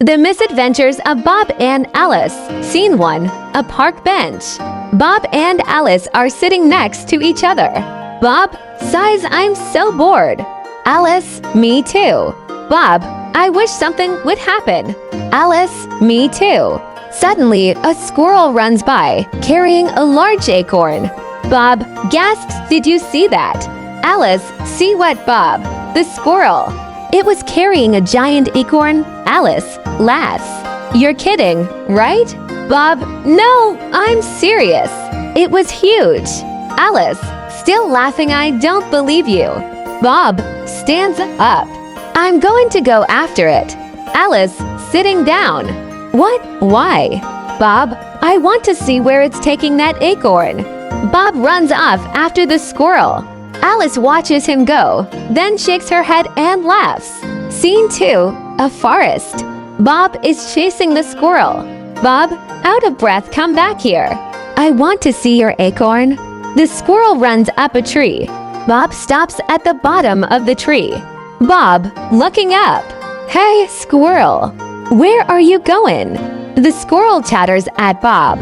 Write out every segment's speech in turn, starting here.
The Misadventures of Bob and Alice. Scene 1. A park bench. Bob and Alice are sitting next to each other. Bob sighs, "I'm so bored." Alice, "Me too." Bob, "I wish something would happen." Alice, "Me too." Suddenly, a squirrel runs by, carrying a large acorn. Bob gasps, "Did you see that?" Alice, "See what, Bob?" "The squirrel. It was carrying a giant acorn." Alice laughs. "You're kidding, right?" Bob, "No, I'm serious. It was huge." Alice, still laughing, "I don't believe you." Bob stands up. "I'm going to go after it." Alice, sitting down. "What? Why?" Bob, "I want to see where it's taking that acorn." Bob runs off after the squirrel. Alice watches him go, then shakes her head and laughs. Scene 2. A forest. Bob is chasing the squirrel. Bob, out of breath, "Come back here. I want to see your acorn." The squirrel runs up a tree. Bob stops at the bottom of the tree. Bob, looking up. "Hey, squirrel, where are you going?" The squirrel chatters at Bob.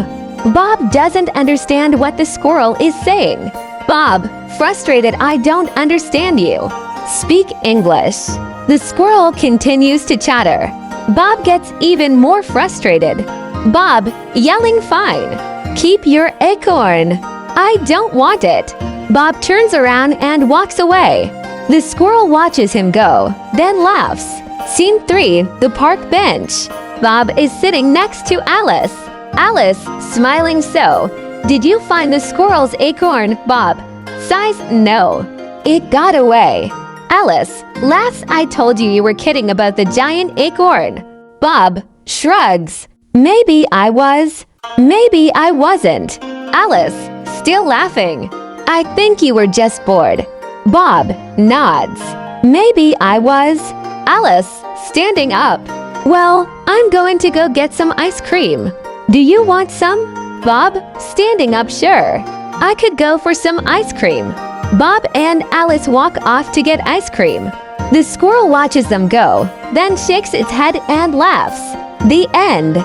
Bob doesn't understand what the squirrel is saying. Bob, frustrated, "I don't understand you. Speak English." The squirrel continues to chatter. Bob gets even more frustrated. Bob, yelling, "Fine. Keep your acorn. I don't want it." Bob turns around and walks away. The squirrel watches him go, then laughs. Scene 3. The park bench. Bob is sitting next to Alice. Alice, smiling, "So, did you find the squirrel's acorn?" Bob sighs, "No, it got away." Alice laughs, "I told you you were kidding about the giant acorn." Bob shrugs. "Maybe I was. Maybe I wasn't." Alice, still laughing, "I think you were just bored." Bob nods. "Maybe I was." Alice, standing up. "Well, I'm going to go get some ice cream. Do you want some?" Bob, standing up, "Sure. I could go for some ice cream." Bob and Alice walk off to get ice cream. The squirrel watches them go, then shakes its head and laughs. The end.